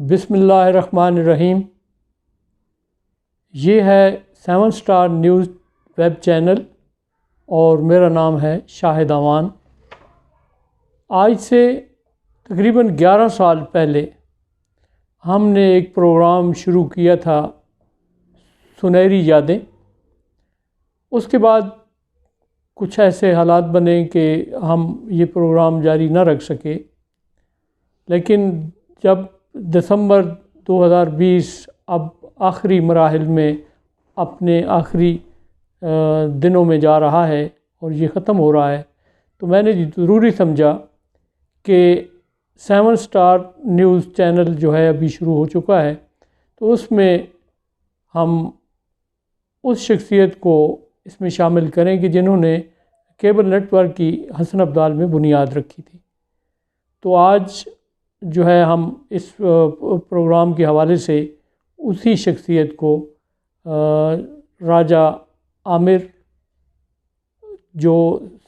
बिस्मिल्लाहिर्रहमानिर्रहीम। ये है 7 स्टार न्यूज़ वेब चैनल और मेरा नाम है शाहिद अमान। आज से तकरीबन 11 साल पहले हमने एक प्रोग्राम शुरू किया था, सुनहरी यादें। उसके बाद कुछ ऐसे हालात बने कि हम ये प्रोग्राम जारी न रख सके, लेकिन जब दिसंबर 2020 अब आखिरी मराहिल में अपने आखिरी दिनों में जा रहा है और ये ख़त्म हो रहा है, तो मैंने ज़रूरी समझा कि 7 स्टार न्यूज़ चैनल जो है अभी शुरू हो चुका है, तो उसमें हम उस शख्सियत को इसमें शामिल करें कि जिन्होंने केबल नेटवर्क की हसन अब्दाल में बुनियाद रखी थी। तो आज जो है हम इस प्रोग्राम के हवाले से उसी शख्सियत को राजा आमिर, जो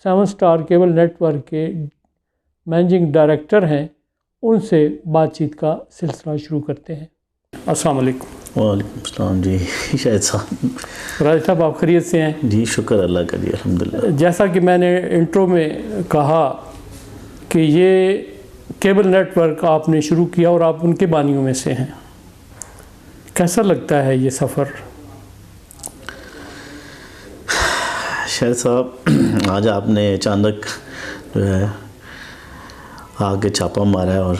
7 स्टार केबल नेटवर्क के मैनेजिंग डायरेक्टर हैं, उनसे बातचीत का सिलसिला शुरू करते हैं। अस्सलाम वालेकुम। वालेकुम अस्सलाम जी शाहिद साहब। राजा साहब, आप खैरियत से हैं? जी शुक्र अल्लाह का जी, अल्हम्दुलिल्लाह। जैसा कि मैंने इंट्रो में कहा कि ये केबल नेटवर्क आपने शुरू किया और आप उनके बानियों में से हैं, कैसा लगता है ये सफ़र? शाहिद साहब, आज आपने अचानक जो है आगे छापा मारा है और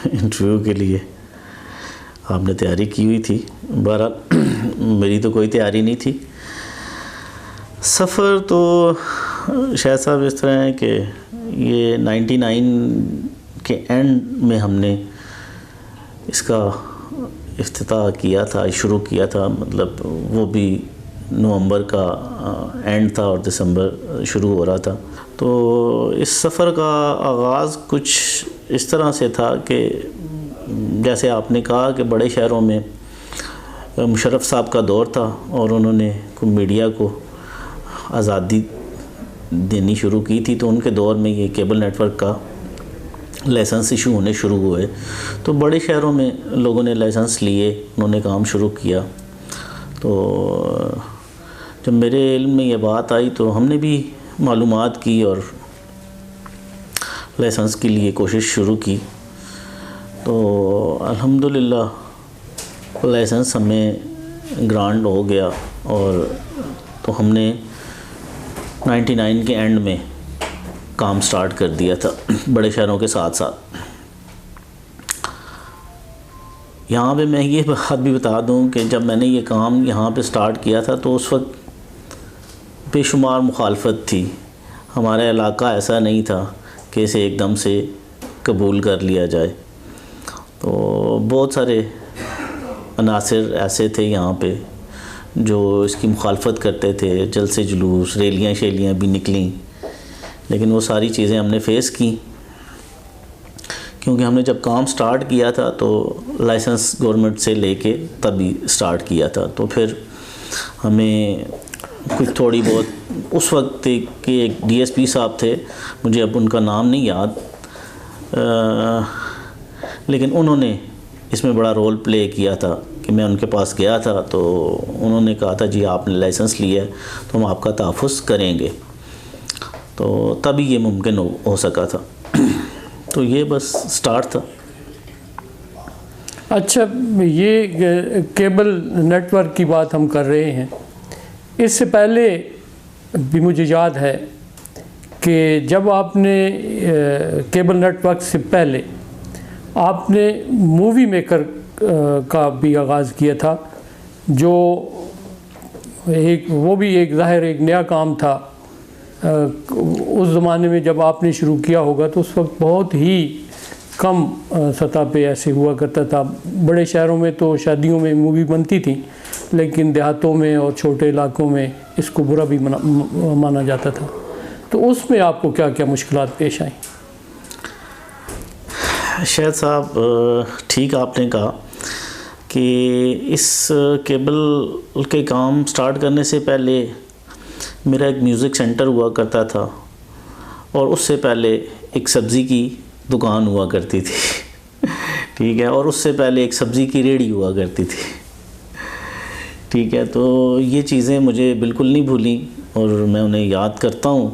इंटरव्यू के लिए आपने तैयारी की हुई थी। बहरहाल मेरी तो कोई तैयारी नहीं थी। सफ़र तो शायद साहब इस तरह है कि ये 99 के एंड में हमने इसका इफ्तिताह किया था, शुरू किया था। मतलब वो भी नवंबर का एंड था और दिसंबर शुरू हो रहा था। तो इस सफ़र का आगाज़ कुछ इस तरह से था कि जैसे आपने कहा कि बड़े शहरों में मुशर्रफ साहब का दौर था और उन्होंने मीडिया को आज़ादी देनी शुरू की थी, तो उनके दौर में ये केबल नेटवर्क का लाइसेंस इशू होने शुरू हुए। तो बड़े शहरों में लोगों ने लाइसेंस लिए, उन्होंने काम शुरू किया। तो जब मेरे इल्म में ये बात आई तो हमने भी मालूमात की और लाइसेंस के लिए कोशिश शुरू की। तो अल्हम्दुलिल्लाह लाइसेंस हमें ग्रांट हो गया और तो हमने 99 के एंड में काम स्टार्ट कर दिया था बड़े शहरों के साथ साथ। यहाँ पे मैं ये बात भी बता दूँ कि जब मैंने ये काम यहाँ पे स्टार्ट किया था तो उस वक्त बेशुमार मुखालफत थी। हमारा इलाका ऐसा नहीं था कि इसे एकदम से कबूल कर लिया जाए। तो बहुत सारे अनासिर ऐसे थे यहाँ पे जो इसकी मुखालफत करते थे। जलसे जुलूस, रैलियाँ शेलियाँ भी निकलीं, लेकिन वो सारी चीज़ें हमने फ़ेस की, क्योंकि हमने जब काम स्टार्ट किया था तो लाइसेंस गवर्नमेंट से लेके तभी स्टार्ट किया था। तो फिर हमें कुछ थोड़ी बहुत उस वक्त के एक डीएसपी साहब थे, मुझे अब उनका नाम नहीं याद, लेकिन उन्होंने इसमें बड़ा रोल प्ले किया था कि मैं उनके पास गया था तो उन्होंने कहा था जी आपने लाइसेंस लिया है तो हम आपका तहफ़्फ़ुज़ करेंगे। तो तभी ये मुमकिन हो सका था। तो ये बस स्टार्ट था। अच्छा, ये केबल नेटवर्क की बात हम कर रहे हैं। इससे पहले भी मुझे याद है कि जब आपने केबल नेटवर्क से पहले आपने मूवी मेकर का भी आगाज़ किया था, जो वो भी एक ज़ाहिर एक नया काम था। उस ज़माने में जब आपने शुरू किया होगा तो उस वक्त बहुत ही कम सतह पे ऐसे हुआ करता था। बड़े शहरों में तो शादियों में मूवी बनती थी, लेकिन देहातों में और छोटे इलाकों में इसको बुरा भी माना जाता था। तो उसमें आपको क्या क्या मुश्किलात पेश आई? शायद साहब, ठीक आपने कहा कि इस केबल के काम स्टार्ट करने से पहले मेरा एक म्यूज़िक सेंटर हुआ करता था और उससे पहले एक सब्ज़ी की दुकान हुआ करती थी। ठीक है। और उससे पहले एक सब्ज़ी की रेहड़ी हुआ करती थी, ठीक है। तो ये चीज़ें मुझे बिल्कुल नहीं भूली और मैं उन्हें याद करता हूँ।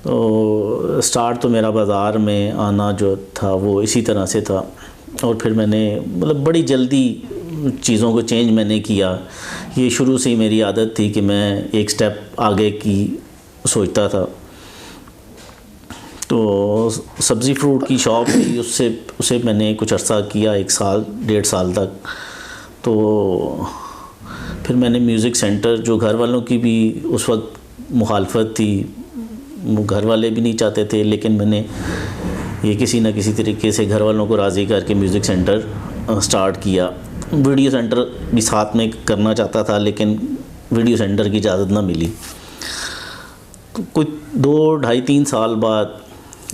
तो स्टार्ट तो मेरा बाज़ार में आना जो था वो इसी तरह से था, और फिर मैंने मतलब बड़ी जल्दी चीज़ों को चेंज मैंने किया। ये शुरू से ही मेरी आदत थी कि मैं एक स्टेप आगे की सोचता था। तो सब्ज़ी फ्रूट की शॉप थी, उसे मैंने कुछ अर्सा किया, 1 साल 1.5 साल तक। तो फिर मैंने म्यूज़िक सेंटर, जो घर वालों की भी उस वक्त मुखालफत थी, घर वाले भी नहीं चाहते थे, लेकिन मैंने ये किसी न किसी तरीके से घर वालों को राज़ी करके म्यूज़िक सेंटर स्टार्ट किया। वीडियो सेंटर भी साथ में करना चाहता था, लेकिन वीडियो सेंटर की इजाज़त ना मिली। तो कुछ 2, 2.5, 3 साल बाद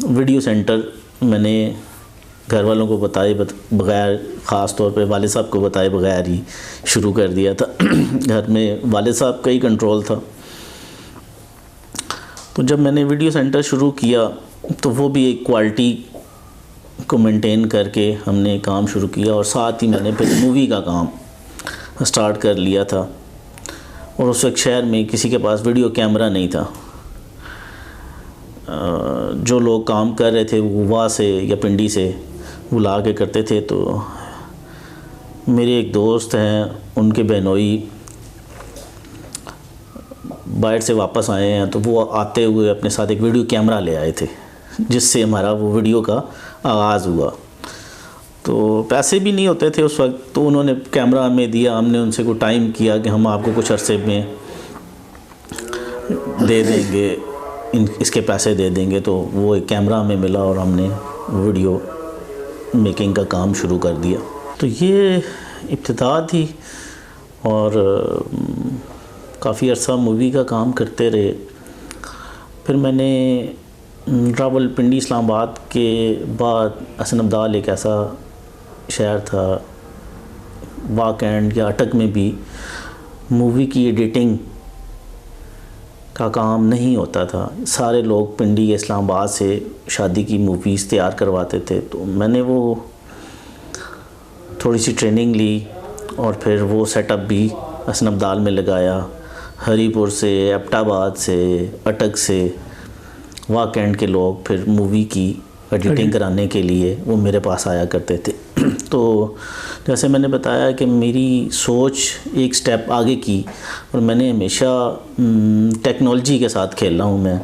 वीडियो सेंटर मैंने घर वालों को बताए बगैर, ख़ास तौर पे वालिद साहब को बताए बगैर ही शुरू कर दिया था। घर में वालिद साहब का ही कंट्रोल था। तो जब मैंने वीडियो सेंटर शुरू किया तो वो भी एक क्वालिटी को मेंटेन करके हमने काम शुरू किया, और साथ ही मैंने फिर मूवी का काम स्टार्ट कर लिया था। और उस वक्त शहर में किसी के पास वीडियो कैमरा नहीं था। जो लोग काम कर रहे थे वो वहाँ से या पिंडी से बुला के करते थे। तो मेरे एक दोस्त हैं, उनके बहनोई बाहर से वापस आए हैं, तो वो आते हुए अपने साथ एक वीडियो कैमरा ले आए थे, जिससे हमारा वो वीडियो का आगाज़ हुआ। तो पैसे भी नहीं होते थे उस वक्त, तो उन्होंने कैमरा हमें दिया। हमने उनसे कोई टाइम किया कि हम आपको कुछ अरसे में दे देंगे, इसके पैसे दे देंगे। तो वो एक कैमरा हमें मिला और हमने वीडियो मेकिंग का काम शुरू कर दिया। तो ये इब्तिदा थी, और काफ़ी अर्सा मूवी का काम करते रहे। फिर मैंने रावलपिंडी इस्लामाबाद के बाद हसन अब्दाल एक ऐसा शहर था, वाकैंड या अटक में भी मूवी की एडिटिंग का काम नहीं होता था। सारे लोग पिंडी या इस्लामाबाद से शादी की मूवीज़ तैयार करवाते थे। तो मैंने वो थोड़ी सी ट्रेनिंग ली, और फिर वो सेटअप भी हसन अब्दाल में लगाया। हरीपुर से, एबटाबाद से, अटक से वाकैंड के लोग फिर मूवी की एडिटिंग कराने के लिए वो मेरे पास आया करते थे। तो जैसे मैंने बताया कि मेरी सोच एक स्टेप आगे की, और मैंने हमेशा टेक्नोलॉजी के साथ खेला हूँ मैं,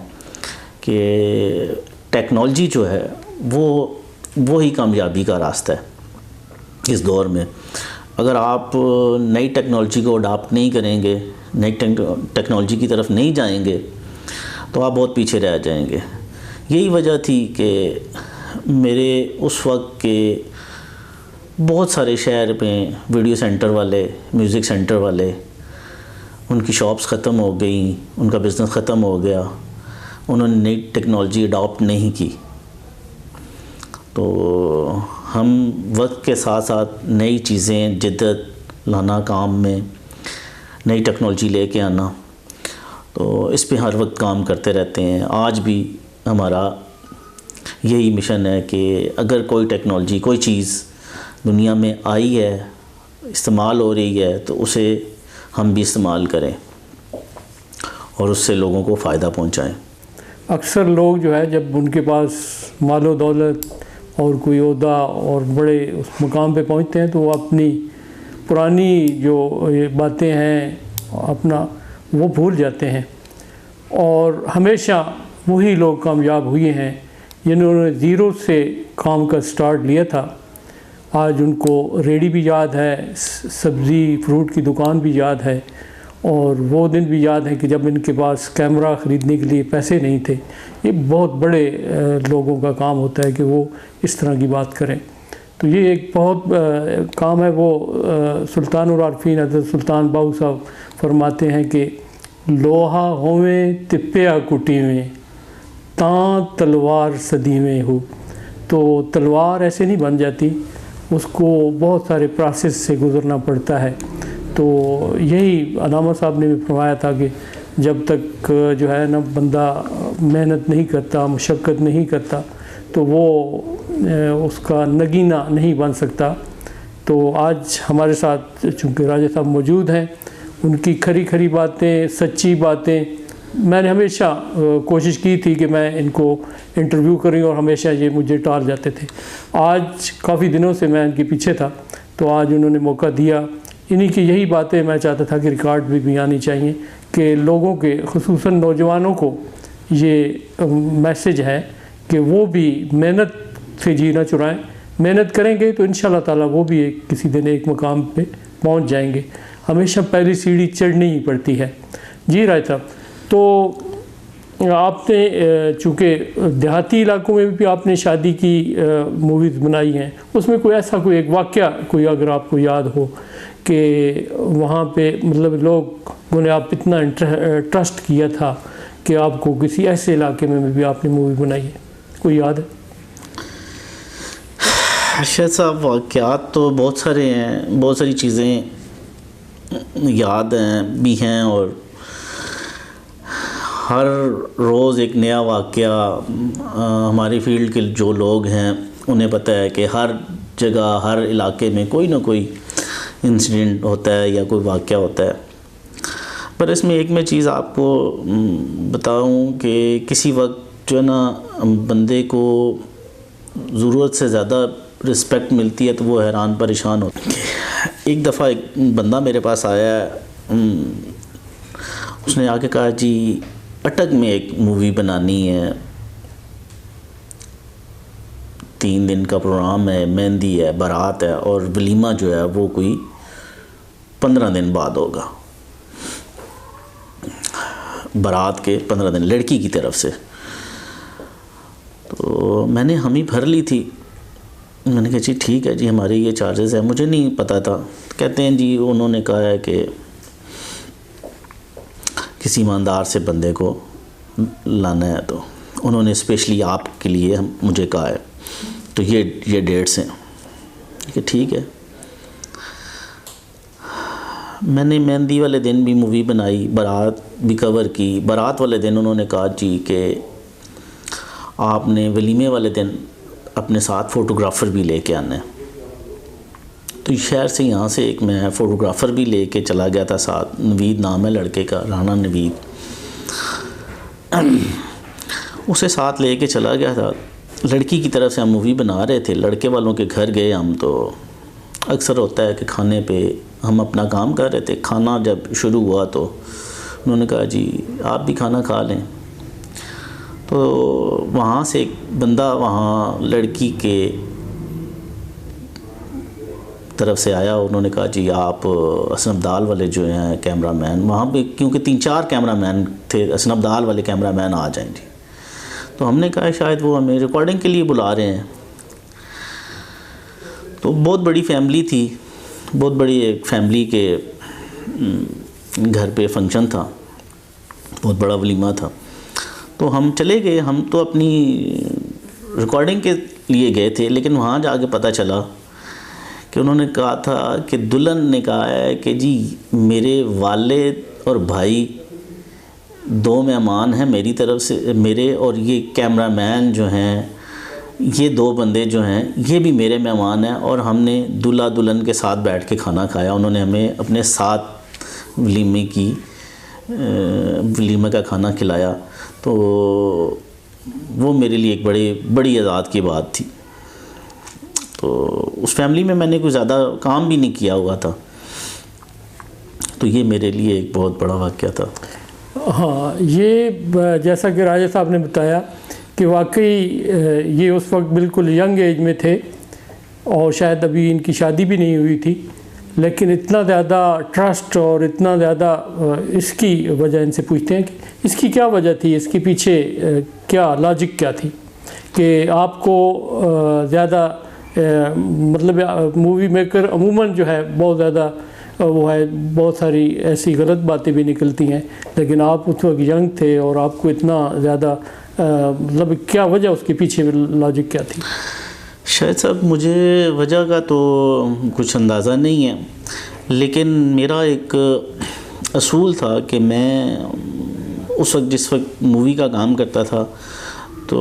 कि टेक्नोलॉजी जो है वो ही कामयाबी का रास्ता है इस दौर में। अगर आप नई टेक्नोलॉजी को अडॉप्ट नहीं करेंगे, नई टेक्नोलॉजी की तरफ नहीं जाएंगे, तो आप बहुत पीछे रह जाएंगे। यही वजह थी कि मेरे उस वक्त के बहुत सारे शहर में वीडियो सेंटर वाले, म्यूज़िक सेंटर वाले, उनकी शॉप्स ख़त्म हो गई, उनका बिज़नेस ख़त्म हो गया, उन्होंने नई टेक्नोलॉजी अडॉप्ट नहीं की। तो हम वक्त के साथ साथ नई चीज़ें, जिद्दत लाना काम में, नई टेक्नोलॉजी लेके आना, तो इस पे हर वक्त काम करते रहते हैं। आज भी हमारा यही मिशन है कि अगर कोई टेक्नोलॉजी, कोई चीज़ दुनिया में आई है, इस्तेमाल हो रही है, तो उसे हम भी इस्तेमाल करें और उससे लोगों को फ़ायदा पहुंचाएं। अक्सर लोग जो है, जब उनके पास मालो दौलत और कोई ओहदा और बड़े उस मुकाम पे पहुंचते हैं, तो वो अपनी पुरानी जो ये बातें हैं अपना वो भूल जाते हैं। और हमेशा वही लोग कामयाब हुए हैं जिन्होंने ज़ीरो से काम का स्टार्ट लिया था। आज उनको रेडी भी याद है, सब्ज़ी फ्रूट की दुकान भी याद है, और वो दिन भी याद है कि जब इनके पास कैमरा ख़रीदने के लिए पैसे नहीं थे। ये बहुत बड़े लोगों का काम होता है कि वो इस तरह की बात करें। तो ये एक बहुत काम है। वो सुल्तानुल आरफीन हज़रत सुल्तान बाहू साहब फरमाते हैं कि लोहा होवें तिप्पिया कुटी में, तां तलवार सदी में हो। तो तलवार ऐसे नहीं बन जाती, उसको बहुत सारे प्रोसेस से गुज़रना पड़ता है। तो यही अलामा साहब ने भी फरमाया था कि जब तक जो है ना बंदा मेहनत नहीं करता, मशक्क़त नहीं करता, तो वो उसका नगीना नहीं बन सकता। तो आज हमारे साथ चूँकि राजा साहब मौजूद हैं, उनकी खरी खरी बातें, सच्ची बातें, मैंने हमेशा कोशिश की थी कि मैं इनको इंटरव्यू करूं और हमेशा ये मुझे टाल जाते थे। आज काफ़ी दिनों से मैं इनके पीछे था, तो आज उन्होंने मौका दिया। इन्हीं की यही बातें मैं चाहता था कि रिकॉर्ड भी आनी चाहिए कि लोगों के, खुसूसन नौजवानों को ये मैसेज है कि वो भी मेहनत से जी ना चुराएं। मेहनत करेंगे तो इंशाल्लाह ताला वो भी किसी दिन एक मुकाम पे पहुंच जाएंगे। हमेशा पहली सीढ़ी चढ़नी ही पड़ती है। जी राय साहब, तो आपने चूँकि देहाती इलाकों में भी आपने शादी की मूवीज़ बनाई हैं, उसमें कोई ऐसा कोई एक वाक़या कोई अगर आपको याद हो कि वहाँ पे मतलब लोगों ने आप इतना ट्रस्ट किया था कि आपको किसी ऐसे इलाके में भी आपने मूवी बनाई है, कोई याद है? शायद साहब वाक़यात तो बहुत सारे हैं, बहुत सारी चीज़ें याद हैं भी हैं, और हर रोज़ एक नया वाक़या। हमारी फील्ड के जो लोग हैं उन्हें पता है कि हर जगह, हर इलाके में कोई ना कोई इंसिडेंट होता है या कोई वाक़या होता है। पर इसमें एक मैं चीज़ आपको बताऊं कि किसी वक्त जो है ना बंदे को ज़रूरत से ज़्यादा रिस्पेक्ट मिलती है तो वो हैरान परेशान होता है। एक दफ़ा एक बंदा मेरे पास आया, उसने आके कहा जी अटक में एक मूवी बनानी है, 3 दिन का प्रोग्राम है, मेहंदी है, बारात है और वलीमा जो है वो कोई 15 दिन बाद होगा, बारात के 15 दिन लड़की की तरफ से। तो मैंने हम ही भर ली थी। मैंने कहा जी ठीक है जी, हमारे ये चार्जेस हैं। मुझे नहीं पता था। कहते हैं जी उन्होंने कहा है कि किसी ईमानदार से बंदे को लाना है, तो उन्होंने स्पेशली आपके लिए मुझे कहा है, तो ये डेट्स हैं। कि ठीक है। मैंने मेहंदी वाले दिन भी मूवी बनाई, बारात भी कवर की। बारात वाले दिन उन्होंने कहा जी कि आपने वलीमे वाले दिन अपने साथ फ़ोटोग्राफ़र भी लेके आना है। तो शहर से यहाँ से एक मैं फ़ोटोग्राफ़र भी लेके चला गया था साथ। नवीद नाम है लड़के का, राना नवीद। उसे साथ लेके चला गया था। लड़की की तरफ से हम मूवी बना रहे थे। लड़के वालों के घर गए हम, तो अक्सर होता है कि खाने पे हम अपना काम कर रहे थे। खाना जब शुरू हुआ तो उन्होंने कहा जी आप भी खाना खा लें। तो वहाँ से एक बंदा वहाँ लड़की के तरफ से आया। उन्होंने कहा जी आप असनबदाल वाले जो हैं कैमरामैन, वहाँ पे क्योंकि 3-4 कैमरामैन थे, असनबदाल वाले कैमरामैन आ जाएं जी। तो हमने कहा शायद वो हमें रिकॉर्डिंग के लिए बुला रहे हैं। तो बहुत बड़ी फैमिली थी, बहुत बड़ी एक फैमिली के घर पे फंक्शन था, बहुत बड़ा वलीमा था। तो हम चले गए। हम तो अपनी रिकॉर्डिंग के लिए गए थे, लेकिन वहाँ जाके पता चला कि उन्होंने कहा था कि दुल्हन ने कहा है कि जी मेरे वालिद और भाई 2 मेहमान हैं मेरी तरफ से, मेरे, और ये कैमरामैन जो हैं, ये 2 बंदे जो हैं ये भी मेरे मेहमान हैं, और हमने दूल्हा दुल्हन के साथ बैठ के खाना खाया। उन्होंने हमें अपने साथ वलीमे का खाना खिलाया। तो वो मेरे लिए एक बड़ी आज़ाद की बात थी। तो उस फैमिली में मैंने कुछ ज़्यादा काम भी नहीं किया हुआ था, तो ये मेरे लिए एक बहुत बड़ा वाक़या था। हाँ, ये जैसा कि राजा साहब ने बताया कि वाकई ये उस वक्त बिल्कुल यंग एज में थे और शायद अभी इनकी शादी भी नहीं हुई थी, लेकिन इतना ज़्यादा ट्रस्ट और इतना ज़्यादा इसकी वजह इनसे पूछते हैं कि इसकी क्या वजह थी, इसके पीछे क्या लॉजिक क्या थी कि आपको ज़्यादा मतलब मूवी मेकर अमूमन जो है बहुत ज़्यादा वो है, बहुत सारी ऐसी गलत बातें भी निकलती हैं, लेकिन आप उस वक्त यंग थे और आपको इतना ज़्यादा मतलब क्या वजह, उसके पीछे लॉजिक क्या थी? शायद साहब मुझे वजह का तो कुछ अंदाज़ा नहीं है, लेकिन मेरा एक असूल था कि मैं उस वक्त जिस वक्त मूवी का काम करता था तो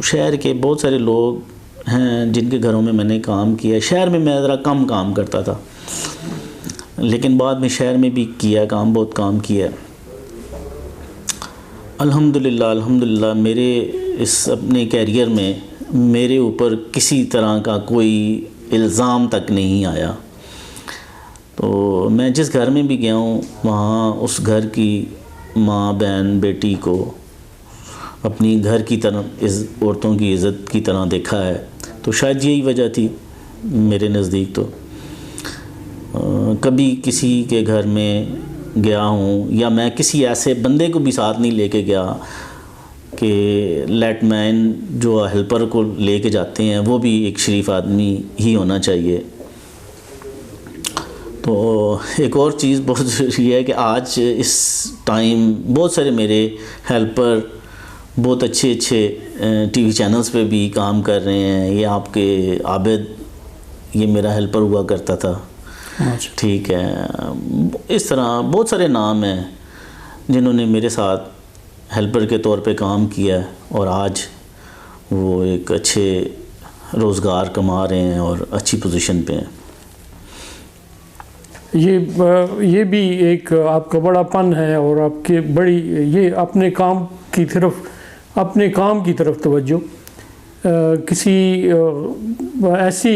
शहर के बहुत सारे लोग हैं जिनके घरों में मैंने काम किया। शहर में मैं ज़रा कम काम करता था, लेकिन बाद में शहर में भी किया काम, बहुत काम किया। अल्हम्दुलिल्लाह मेरे इस अपने कैरियर में मेरे ऊपर किसी तरह का कोई इल्ज़ाम तक नहीं आया। तो मैं जिस घर में भी गया हूँ वहाँ उस घर की माँ, बहन, बेटी को अपनी घर की तरह इस औरतों की इज़्ज़त की तरह देखा है। तो शायद यही वजह थी मेरे नज़दीक। तो कभी किसी के घर में गया हूँ या मैं किसी ऐसे बंदे को भी साथ नहीं लेके गया कि लेटमैन जो हेल्पर को लेके जाते हैं वो भी एक शरीफ आदमी ही होना चाहिए। तो एक और चीज़ बहुत ज़रूरी है कि आज इस टाइम बहुत सारे मेरे हेल्पर बहुत अच्छे टीवी चैनल्स पे भी काम कर रहे हैं। ये आपके आबिद, ये मेरा हेल्पर हुआ करता था, ठीक है। इस तरह बहुत सारे नाम हैं जिन्होंने मेरे साथ हेल्पर के तौर पे काम किया और आज वो एक अच्छे रोज़गार कमा रहे हैं और अच्छी पोजीशन पे हैं। ये भी एक आपका बड़ापन है और आपके बड़ी ये अपने काम की तरफ तवज्जो। किसी ऐसी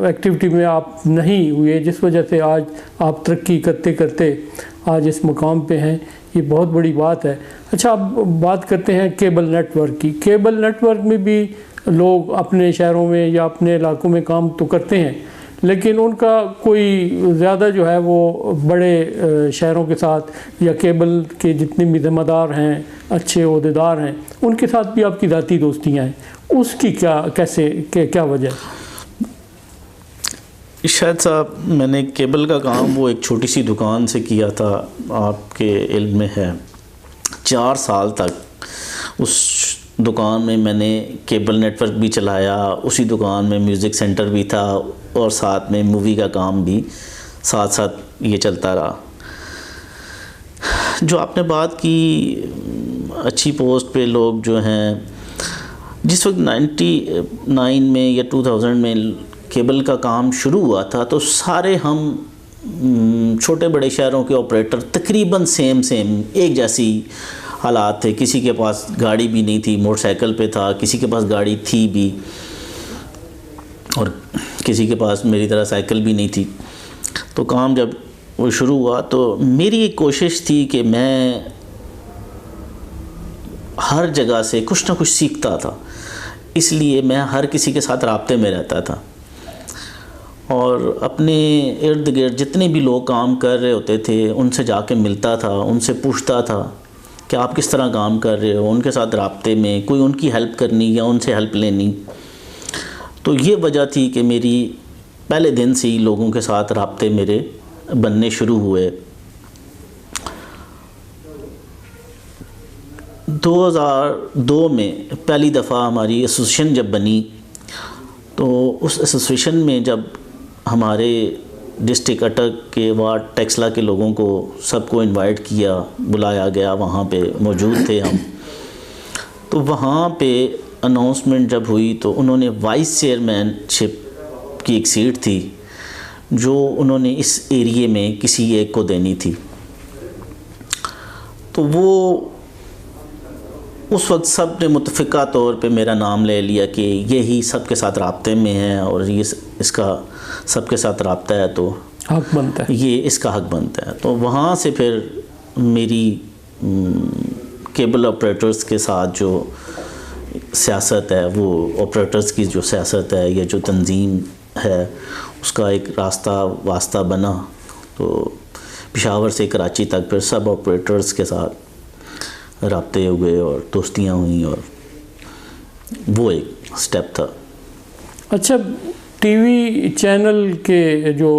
एक्टिविटी में आप नहीं हुए जिस वजह से आज आप तरक्की करते करते आज इस मुकाम पे हैं, ये बहुत बड़ी बात है। अच्छा, अब बात करते हैं केबल नेटवर्क की। केबल नेटवर्क में भी लोग अपने शहरों में या अपने इलाकों में काम तो करते हैं, लेकिन उनका कोई ज़्यादा जो है वो बड़े शहरों के साथ या केबल के जितने भी ज़िम्मेदार हैं, अच्छे ओहदेदार हैं, उनके साथ भी आपकी ज़ाती दोस्तियाँ हैं। उसकी क्या वजह? शायद साहब मैंने केबल का काम वो एक छोटी सी दुकान से किया था, आपके इल्म में है। 4 साल तक उस दुकान में मैंने केबल नेटवर्क भी चलाया, उसी दुकान में म्यूज़िक सेंटर भी था और साथ में मूवी का काम भी साथ साथ ये चलता रहा। जो आपने बात की अच्छी पोस्ट पे लोग जो हैं, जिस वक्त 99 में या 2000 में केबल का काम शुरू हुआ था तो सारे हम छोटे बड़े शहरों के ऑपरेटर तकरीबन सेम एक जैसी हालात थे। किसी के पास गाड़ी भी नहीं थी, मोटरसाइकिल पे था, किसी के पास गाड़ी थी भी और किसी के पास मेरी तरह साइकिल भी नहीं थी। तो काम जब वो शुरू हुआ तो मेरी एक कोशिश थी कि मैं हर जगह से कुछ ना कुछ सीखता था, इसलिए मैं हर किसी के साथ राब्ते में रहता था और अपने इर्द गिर्द जितने भी लोग काम कर रहे होते थे उनसे जाके मिलता था, उनसे पूछता था कि आप किस तरह काम कर रहे हो, उनके साथ राब्ते में कोई उनकी हेल्प करनी या उनसे हेल्प लेनी। तो ये वजह थी कि मेरी पहले दिन से ही लोगों के साथ राब्ते मेरे बनने शुरू हुए। 2002 में पहली दफ़ा हमारी एसोसिएशन जब बनी तो उस एसोसिएशन में जब हमारे डिस्ट्रिक्ट अटक के वार्ड टेक्सला के लोगों को सबको इनवाइट किया, बुलाया गया, वहाँ पे मौजूद थे हम। तो वहाँ पे अनाउंसमेंट जब हुई तो उन्होंने वाइस चेयरमैनशिप की एक सीट थी जो उन्होंने इस एरिए में किसी एक को देनी थी। तो वो उस वक्त सब ने मुतफ़िका तौर पे मेरा नाम ले लिया कि यही सबके साथ राब्ते में है और ये इसका सबके साथ राब्ता है तो हक बनता है, ये इसका हक बनता है। तो वहाँ से फिर मेरी केबल ऑपरेटर्स के साथ जो सियासत है, वो ऑपरेटर्स की जो सियासत है या जो तंजीम है, उसका एक वास्ता बना। तो पेशावर से कराची तक फिर सब ऑपरेटर्स के साथ राब्ते हुए और दोस्तियाँ हुई और वो एक स्टेप था। अच्छा, टीवी चैनल के जो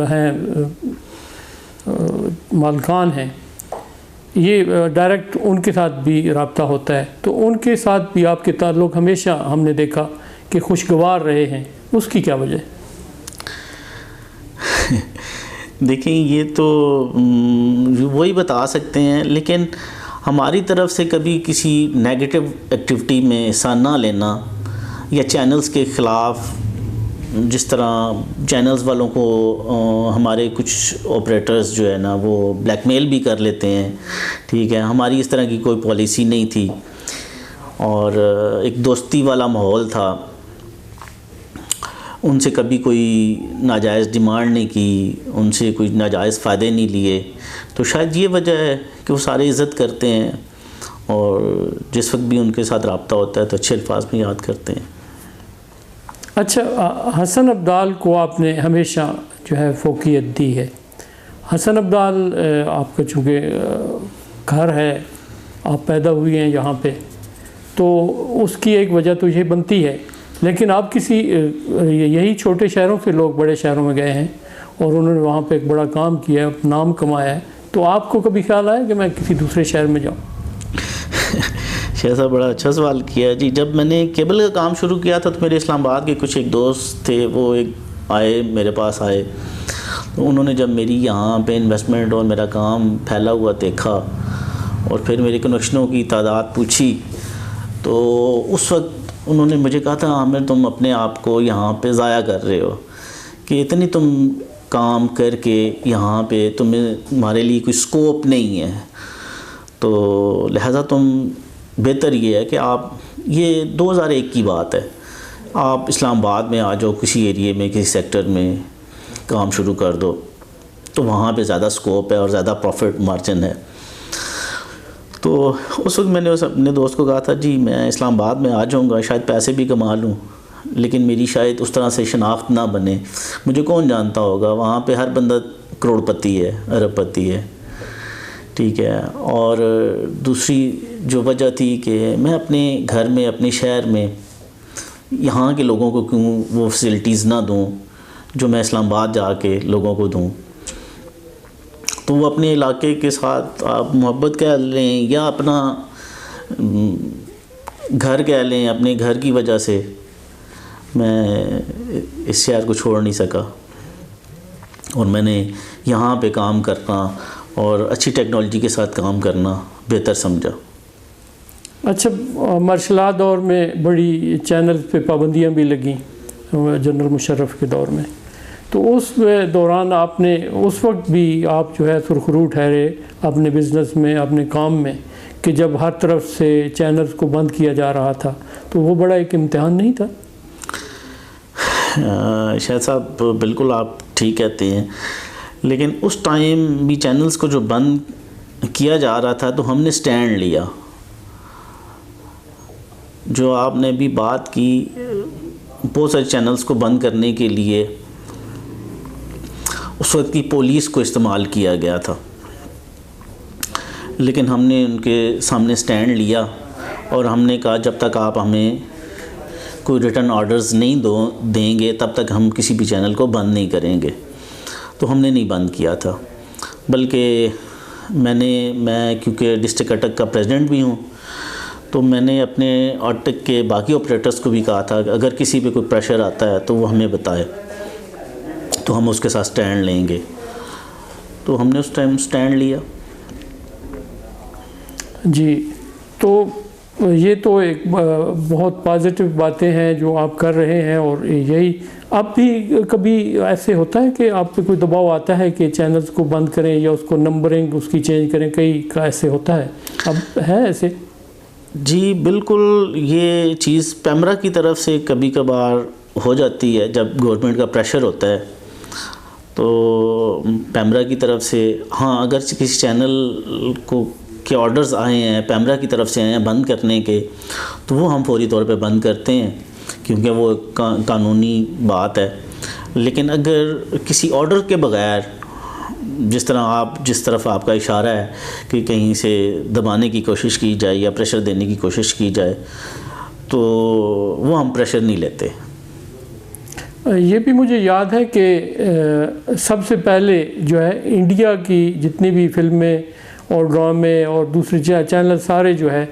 हैं मालकान हैं, ये डायरेक्ट उनके साथ भी रब्ता होता है, तो उनके साथ भी आपके ताल्लुक़ हमेशा हमने देखा कि खुशगवार रहे हैं, उसकी क्या वजह? देखिए, ये तो वही बता सकते हैं, लेकिन हमारी तरफ से कभी किसी नेगेटिव एक्टिविटी में हिस्सा ना लेना या चैनल्स के ख़िलाफ़, जिस तरह चैनल्स वालों को हमारे कुछ ऑपरेटर्स जो है ना वो ब्लैकमेल भी कर लेते हैं, ठीक है। हमारी इस तरह की कोई पॉलिसी नहीं थी और एक दोस्ती वाला माहौल था। उनसे कभी कोई नाजायज़ डिमांड नहीं की, उनसे कोई नाजायज़ फ़ायदे नहीं लिए। तो शायद ये वजह है कि वो सारे इज़्ज़त करते हैं और जिस वक्त भी उनके साथ रब्ता होता है तो अच्छे अल्फाज में याद करते हैं। अच्छा, हसन अब्दाल को आपने हमेशा जो है फोकियत दी है। हसन अब्दाल आपका चूँकि घर है, आप पैदा हुए हैं यहाँ पे, तो उसकी एक वजह तो ये बनती है। लेकिन आप किसी यही छोटे शहरों से लोग बड़े शहरों में गए हैं और उन्होंने वहाँ पे एक बड़ा काम किया है, नाम कमाया है, तो आपको कभी ख्याल आया कि मैं किसी दूसरे शहर में जाऊँ? शेख साहब बड़ा अच्छा सवाल किया जी। जब मैंने केबल का काम शुरू किया था तो मेरे इस्लामाबाद के कुछ एक दोस्त थे, वो मेरे पास आए। तो उन्होंने जब मेरी यहाँ पे इन्वेस्टमेंट और मेरा काम फैला हुआ देखा और फिर मेरे कनेक्शनों की तादाद पूछी, तो उस वक्त उन्होंने मुझे कहा था, आमिर तुम अपने आप को यहाँ पे ज़ाया कर रहे हो कि इतनी तुम काम करके यहाँ पे तुम्हारे लिए कोई स्कोप नहीं है, तो लिहाजा तुम बेहतर ये है कि आप, ये 2001 की बात है, आप इस्लामाबाद में आ जाओ, किसी एरिए में किसी सेक्टर में काम शुरू कर दो, तो वहाँ पे ज़्यादा स्कोप है और ज़्यादा प्रॉफिट मार्जिन है। तो उस वक्त मैंने उस अपने दोस्त को कहा था, जी मैं इस्लामाबाद में आ जाऊँगा, शायद पैसे भी कमा लूँ, लेकिन मेरी शायद उस तरह से शनाख्त ना बने, मुझे कौन जानता होगा, वहाँ पे हर बंदा करोड़पति है, अरबपति है, ठीक है। और दूसरी जो वजह थी कि मैं अपने घर में, अपने शहर में यहाँ के लोगों को क्यों वो फैसिलिटीज़ ना दूँ जो मैं इस्लामाबाद जाके लोगों को दूँ। तो वो अपने इलाके के साथ आप मोहब्बत कह लें या अपना घर कह लें, अपने घर की वजह से मैं इस शहर को छोड़ नहीं सका और मैंने यहाँ पे काम करना और अच्छी टेक्नोलॉजी के साथ काम करना बेहतर समझा। अच्छा, मार्शल आर्ट दौर में बड़ी चैनल पे पाबंदियां भी लगी जनरल मुशर्रफ के दौर में, तो उस दौरान आपने, उस वक्त भी आप जो है सुरखरू ठहरे अपने बिज़नेस में, अपने काम में, कि जब हर तरफ से चैनल्स को बंद किया जा रहा था, तो वो बड़ा एक इम्तिहान नहीं था? शायद साहब बिल्कुल आप ठीक कहते हैं, लेकिन उस टाइम भी चैनल्स को जो बंद किया जा रहा था तो हमने स्टैंड लिया। जो आपने भी बात की, बहुत सारे चैनल्स को बंद करने के लिए उस वक्त की पुलिस को इस्तेमाल किया गया था, लेकिन हमने उनके सामने स्टैंड लिया और हमने कहा जब तक आप हमें कोई रिटर्न ऑर्डर्स नहीं देंगे तब तक हम किसी भी चैनल को बंद नहीं करेंगे। तो हमने नहीं बंद किया था, बल्कि मैं क्योंकि डिस्ट्रिक्ट अटक का प्रेसिडेंट भी हूँ, तो मैंने अपने अटक के बाकी ऑपरेटर्स को भी कहा था कि अगर किसी पे कोई प्रेशर आता है तो वो हमें बताए, तो हम उसके साथ स्टैंड लेंगे। तो हमने उस टाइम स्टैंड लिया। जी, तो ये तो एक बहुत पॉजिटिव बातें हैं जो आप कर रहे हैं, और यही आप भी कभी ऐसे होता है कि आप पे कोई दबाव आता है कि चैनल्स को बंद करें या उसको नंबरिंग उसकी चेंज करें, कई का ऐसे होता है, अब है ऐसे? जी बिल्कुल, ये चीज़ पैमरा की तरफ से कभी कभार हो जाती है, जब गवर्नमेंट का प्रेशर होता है तो पैमरा की तरफ से, हाँ अगर किसी चैनल को के ऑर्डर्स आए हैं, पैमरा की तरफ से आए हैं बंद करने के, तो वो हम फौरी तौर पे बंद करते हैं क्योंकि वो कानूनी बात है। लेकिन अगर किसी ऑर्डर के बगैर, जिस तरफ आपका इशारा है कि कहीं से दबाने की कोशिश की जाए या प्रेशर देने की कोशिश की जाए, तो वो हम प्रेशर नहीं लेते। ये भी मुझे याद है कि सबसे पहले जो है इंडिया की जितनी भी फिल्में और ड्रामे और दूसरे चैनल सारे जो है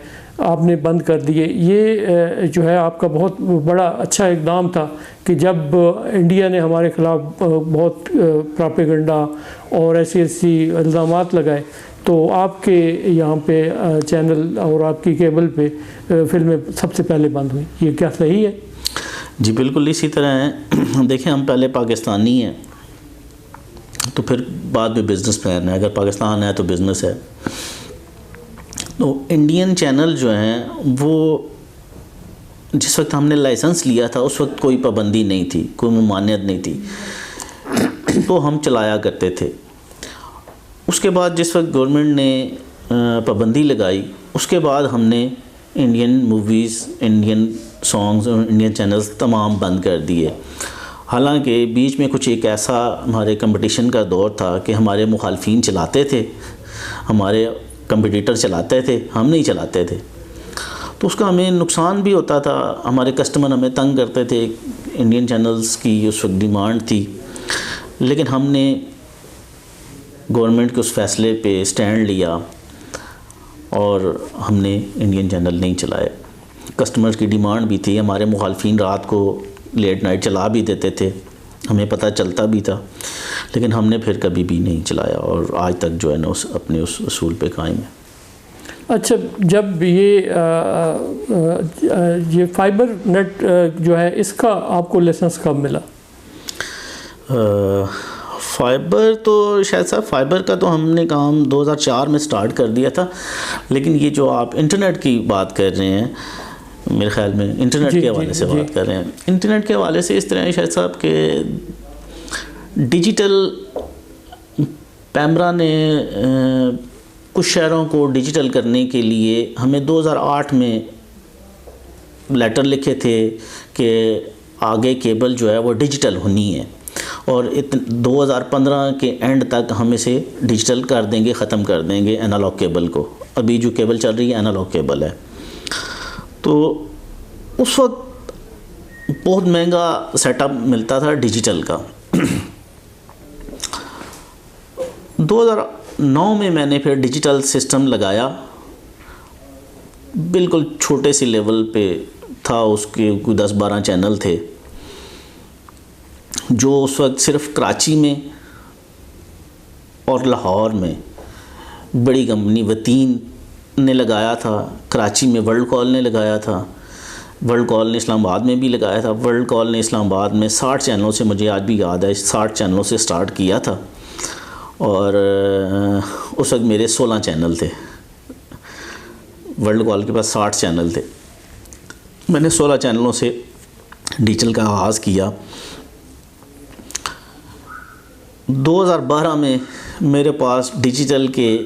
आपने बंद कर दिए। ये जो है आपका बहुत बड़ा अच्छा इक़दाम था कि जब इंडिया ने हमारे ख़िलाफ़ बहुत प्रोपेगेंडा और ऐसी इल्ज़ामात लगाए, तो आपके यहाँ पे चैनल और आपकी केबल पे फिल्में सबसे पहले बंद हुई। ये क्या सही है? जी बिल्कुल इसी तरह है। देखें, हम पहले पाकिस्तानी हैं तो फिर बाद में बिज़नेसमैन है, अगर पाकिस्तान है तो बिज़नेस है। तो इंडियन चैनल जो हैं वो जिस वक्त हमने लाइसेंस लिया था उस वक्त कोई पाबंदी नहीं थी, कोई ममानियत नहीं थी, तो हम चलाया करते थे। उसके बाद जिस वक्त गवर्नमेंट ने पाबंदी लगाई, उसके बाद हमने इंडियन मूवीज़, इंडियन सॉन्ग्स और इंडियन चैनल्स तमाम बंद कर दिए। हालांकि बीच में कुछ एक ऐसा हमारे कंपटीशन का दौर था कि हमारे मुखालफीन चलाते थे, हमारे कंपटीटर चलाते थे, हम नहीं चलाते थे, तो उसका हमें नुकसान भी होता था। हमारे कस्टमर हमें तंग करते थे, इंडियन चैनल्स की उस वक्त डिमांड थी, लेकिन हमने गवर्नमेंट के उस फैसले पे स्टैंड लिया और हमने इंडियन चैनल नहीं चलाए। कस्टमर्स की डिमांड भी थी, हमारे मुखालफीन रात को लेट नाइट चला भी देते थे, हमें पता चलता भी था, लेकिन हमने फिर कभी भी नहीं चलाया और आज तक जो है ना अपने उस असूल पे कायम है। अच्छा, जब ये फाइबर नेट जो है इसका आपको लाइसेंस कब मिला? फ़ाइबर तो शायद साहब फ़ाइबर का तो हमने काम 2004 में स्टार्ट कर दिया था, लेकिन ये जो आप इंटरनेट की बात कर रहे हैं, मेरे ख्याल में इंटरनेट के हवाले से बात कर रहे हैं। इंटरनेट के हवाले से इस तरह है शायद साहब के डिजिटल पैमरा ने कुछ शहरों को डिजिटल करने के लिए हमें 2008 में लेटर लिखे थे कि आगे केबल जो है वो डिजिटल होनी है और 2015 के एंड तक हम इसे डिजिटल कर देंगे, ख़त्म कर देंगे एनालॉग केबल को। अभी जो केबल चल रही है एनालॉग केबल है। तो उस वक्त बहुत महंगा सेटअप मिलता था डिजिटल का। 2009 में मैंने फिर डिजिटल सिस्टम लगाया, बिल्कुल छोटे से लेवल पे था, उसके कोई 10-12 चैनल थे, जो उस वक्त सिर्फ कराची में और लाहौर में बड़ी कंपनी वतीन ने लगाया था, कराची में वर्ल्ड कॉल ने लगाया था, वर्ल्ड कॉल ने इस्लामाबाद में भी लगाया था। वर्ल्ड कॉल ने इस्लामाबाद में 60 चैनलों से, मुझे आज भी याद है, 60 चैनलों से स्टार्ट किया था और उस वक्त मेरे 16 चैनल थे। वर्ल्ड कॉल के पास 60 चैनल थे, मैंने 16 चैनलों से डिजिटल का आगाज़ किया। 2012 में मेरे पास डिजिटल के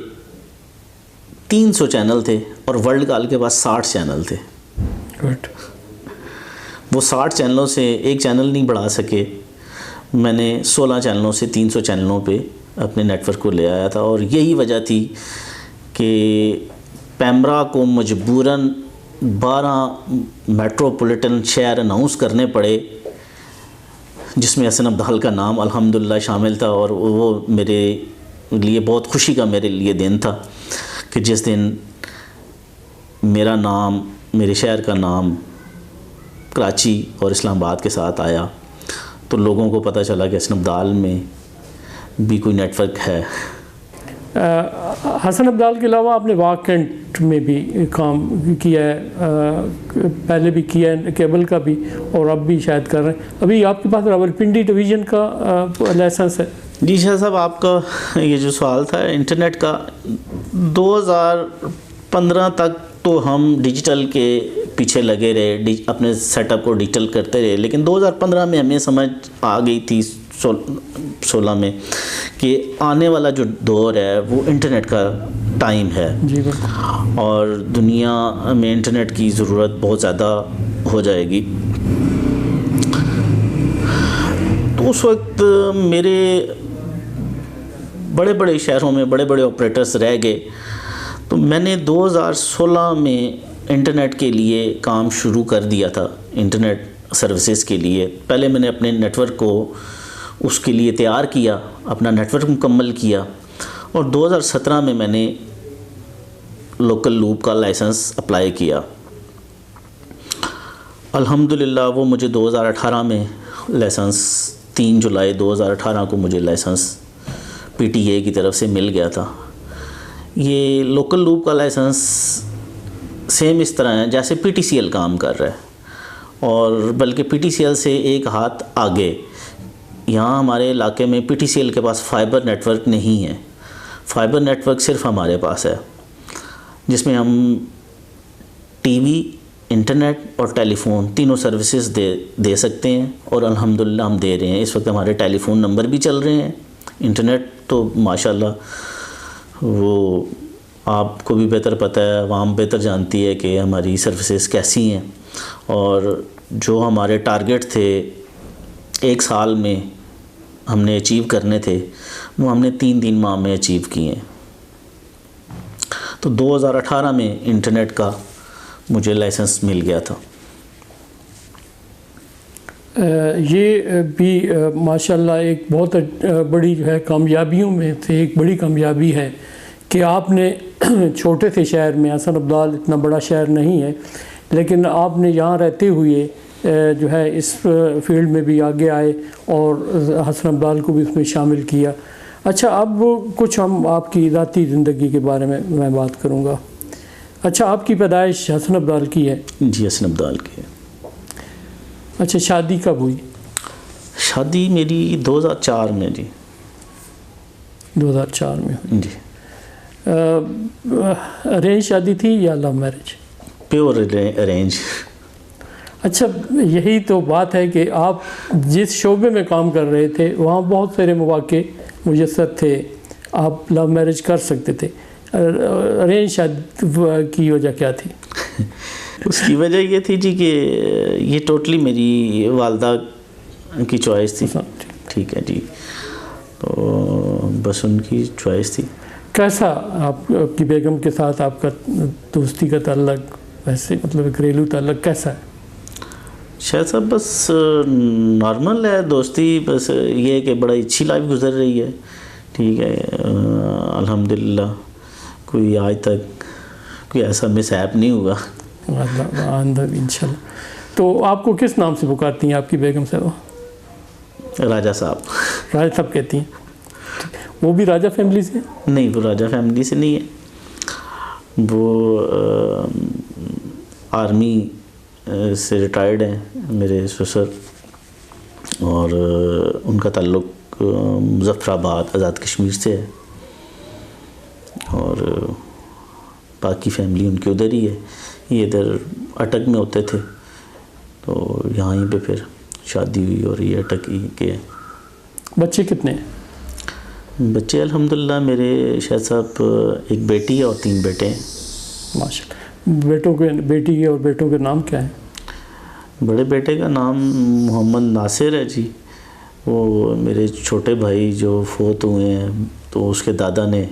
300 चैनल थे और वर्ल्ड कॉल के पास 60 चैनल थे। गुड। वो 60 चैनलों से एक चैनल नहीं बढ़ा सके, मैंने 16 चैनलों से 300 चैनलों पे अपने नेटवर्क को ले आया था। और यही वजह थी कि पैमरा को मजबूरन 12 मेट्रोपॉलिटन शहर अनाउंस करने पड़े, जिसमें हसन अब्दाल का नाम अल्हम्दुलिल्लाह शामिल था। और वो मेरे लिए बहुत खुशी का मेरे लिए दिन था कि जिस दिन मेरा नाम, मेरे शहर का नाम कराची और इस्लामाबाद के साथ आया, तो लोगों को पता चला कि हसन अब्दाल में भी कोई नेटवर्क है। हसन अब्दाल के अलावा आपने वाकेंट में भी काम किया है, पहले भी किया है, केबल का भी, और अब भी शायद कर रहे हैं। अभी आपके पास रावलपिंडी डिवीज़न का लाइसेंस है? जी शाह साहब, आपका ये जो सवाल था इंटरनेट का, 2015 तक तो हम डिजिटल के पीछे लगे रहे, अपने सेटअप को डिजिटल करते रहे, लेकिन 2015 में हमें समझ आ गई थी 16 में कि आने वाला जो दौर है वो इंटरनेट का टाइम है जी, और दुनिया में इंटरनेट की ज़रूरत बहुत ज़्यादा हो जाएगी। तो उस वक्त मेरे बड़े बड़े शहरों में बड़े बड़े ऑपरेटर्स रह गए, तो मैंने 2016 में इंटरनेट के लिए काम शुरू कर दिया था, इंटरनेट सर्विसेज के लिए। पहले मैंने अपने नेटवर्क को उसके लिए तैयार किया, अपना नेटवर्क मुकम्मल किया, और 2017 में मैंने लोकल लूप का लाइसेंस अप्लाई किया। अल्हम्दुलिल्लाह वो मुझे 2018 में लाइसेंस, 3 जुलाई 2018 को मुझे लाइसेंस PTA की तरफ से मिल गया था। ये लोकल लूप का लाइसेंस सेम इस तरह है जैसे PTCL काम कर रहा है, और बल्कि PTCL से एक हाथ आगे। यहाँ हमारे इलाके में PTCL के पास फाइबर नेटवर्क नहीं है। फाइबर नेटवर्क सिर्फ हमारे पास है, जिसमें हम टीवी, इंटरनेट और टेलीफ़ोन तीनों सर्विसेज दे सकते हैं, और अल्हम्दुलिल्लाह हम दे रहे हैं। इस वक्त हमारे टेलीफ़ोन नंबर भी चल रहे हैं। इंटरनेट तो माशाल्लाह वो आपको भी बेहतर पता है, आवाम बेहतर जानती है कि हमारी सर्विसेज कैसी हैं, और जो हमारे टारगेट थे एक साल में हमने अचीव करने थे, वो हमने 3 माह में अचीव किए हैं। तो 2018 में इंटरनेट का मुझे लाइसेंस मिल गया था। ये भी माशाल्लाह एक बहुत बड़ी जो है कामयाबियों में से एक बड़ी कामयाबी है कि आपने छोटे से शहर में, हसन अब्दाल इतना बड़ा शहर नहीं है, लेकिन आपने यहाँ रहते हुए जो है इस फील्ड में भी आगे आए और हसन अब्दाल को भी उसमें शामिल किया। अच्छा, अब कुछ हम आपकी ज़ाती ज़िंदगी के बारे में मैं बात करूँगा। अच्छा, आपकी पैदाइश हसन अब्दाल की है? जी, हसन अब्दाल की है। अच्छा, शादी कब हुई? शादी मेरी 2004 में जी। 2004 में हुई जी। अरेंज शादी थी या लव मैरिज? Pure arrange. अच्छा, यही तो बात है कि आप जिस शोबे में काम कर रहे थे वहाँ बहुत सारे मौके मुयस्सर थे, आप लव मैरिज कर सकते थे। अरेंज शादी की वजह क्या थी? उसकी वजह ये थी जी कि ये टोटली मेरी वालदा की चॉइस थी। ठीक है जी, तो बस उनकी चॉइस थी। कैसा आपकी बेगम के साथ आपका दोस्ती का ताल्लुक, वैसे मतलब घरेलू ताल्लुक कैसा है? शायद साहब बस नॉर्मल है दोस्ती, बस ये है कि बड़ा अच्छी लाइफ गुजर रही है। ठीक है, अल्हम्दुलिल्लाह कोई आज तक कोई ऐसा मिसहैप नहीं हुआ। इंशाल्लाह। तो आपको किस नाम से पुकारती हैं आपकी बेगम साहब? राजा साहब। राजा साहब कहती हैं? वो भी राजा फैमिली से? नहीं, वो राजा फैमिली से नहीं है। वो आर्मी से रिटायर्ड हैं मेरे ससुर, और उनका ताल्लुक़ मुज़फ़्फ़राबाद आज़ाद कश्मीर से है, और बाकी फैमिली उनकी उधर ही है। ये इधर अटक में होते थे, तो यहाँ ही पे फिर शादी हुई और ये अटक ही के। बच्चे कितने हैं? बच्चे अल्हम्दुलिल्लाह मेरे शायद साहब एक बेटी है और 3 बेटे हैं। माशाल्लाह। बेटी के और बेटों के नाम क्या हैं? बड़े बेटे का नाम मोहम्मद नासिर है जी। वो मेरे छोटे भाई जो फोत हुए हैं, तो उसके दादा ने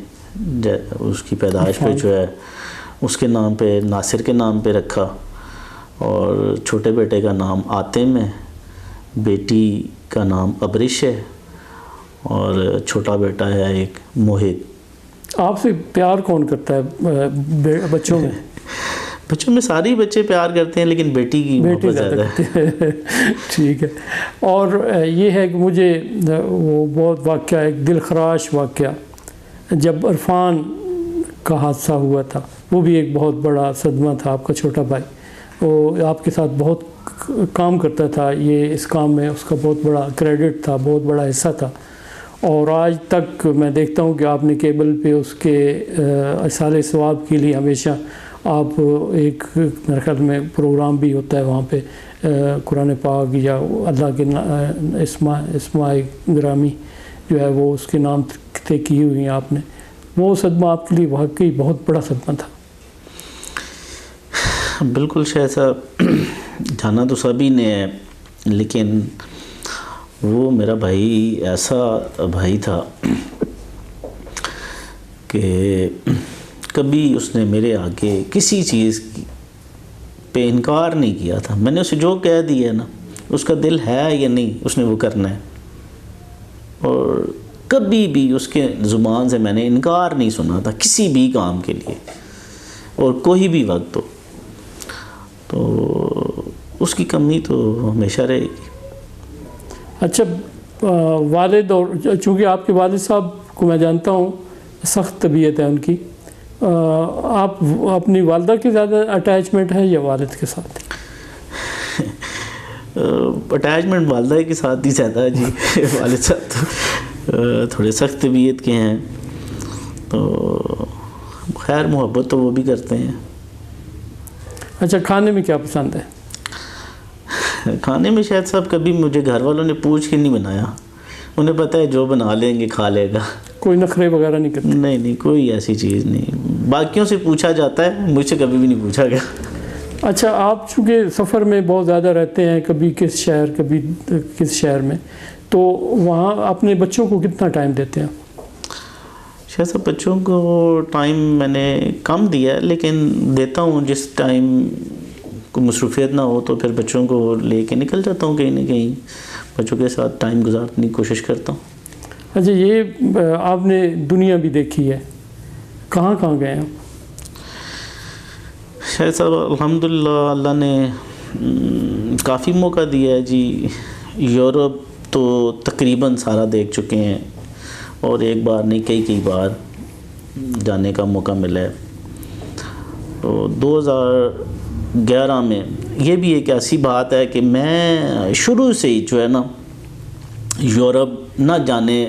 उसकी पैदाइश पे जो है उसके नाम पे, नासिर के नाम पे रखा। और छोटे बेटे का नाम आतिम है, बेटी का नाम अबरिश है, और छोटा बेटा है एक मोहित। आपसे प्यार कौन करता है बच्चों में? बच्चों में सारे बच्चे प्यार करते हैं, लेकिन बेटी की मोहब्बत ज़्यादा है। ठीक है। और ये है कि मुझे वो बहुत वाक़या, एक दिलखराश वाक़या, जब इरफान का हादसा हुआ था, वो भी एक बहुत बड़ा सदमा था। आपका छोटा भाई वो आपके साथ बहुत काम करता था, ये इस काम में उसका बहुत बड़ा क्रेडिट था, बहुत बड़ा हिस्सा था। और आज तक मैं देखता हूँ कि आपने केबल पे उसके इसाले सवाब के लिए हमेशा आप एक, मेरे ख्याल में प्रोग्राम भी होता है वहाँ पे, कुरान पाक या अल्लाह के इस्माए ग्रामी जो है वो उसके नाम से की हुई हैं आपने। वो सदमा आपके लिए वाकई बहुत बड़ा सदमा था। बिल्कुल शायद साहब, जाना तो सभी ने है, लेकिन वो मेरा भाई ऐसा भाई था कि कभी उसने मेरे आगे किसी चीज़ पे इनकार नहीं किया था। मैंने उसे जो कह दिया ना, उसका दिल है या नहीं, उसने वो करना है। और कभी भी उसके ज़ुबान से मैंने इनकार नहीं सुना था किसी भी काम के लिए, और कोई भी वक्त हो। तो उसकी कमी तो हमेशा रहेगी। अच्छा, वालिद, और चूँकि आपके वालिद साहब को मैं जानता हूँ सख्त तबीयत है उनकी, आप अपनी वालदा की ज़्यादा अटैचमेंट है या वालिद के साथ? अटैचमेंट वालदा के साथ ही ज़्यादा है जी। वालिद साहब तो थोड़े सख्त तबीयत के हैं, तो खैर मोहब्बत तो वो भी करते हैं। अच्छा, खाने में क्या पसंद है? खाने में शायद साहब कभी मुझे घर वालों ने पूछ के नहीं बनाया, उन्हें पता है जो बना लेंगे खा लेगा। कोई नखरे वगैरह नहीं करते? नहीं, कोई ऐसी चीज़ नहीं। बाकियों से पूछा जाता है, मुझसे कभी भी नहीं पूछा गया। अच्छा, आप चूँकि सफ़र में बहुत ज़्यादा रहते हैं, कभी किस शहर कभी किस शहर में, तो वहाँ अपने बच्चों को कितना टाइम देते हैं? शायद सब बच्चों को टाइम मैंने कम दिया है, लेकिन देता हूँ। जिस टाइम को मसरूफियत ना हो तो फिर बच्चों को लेके निकल जाता हूँ कहीं ना कहीं, बच्चों के साथ टाइम गुजारने की कोशिश करता हूँ। अच्छा, ये आपने दुनिया भी देखी है, कहाँ कहाँ गए हैं? शायद साहब अल्हम्दुलिल्लाह अल्लाह ने काफ़ी मौका दिया है जी। यूरोप तो तकरीबन सारा देख चुके हैं, और एक बार नहीं कई बार जाने का मौका मिला है। तो 2011 में ये भी एक ऐसी बात है कि मैं शुरू से ही जो है ना यूरोप ना जाने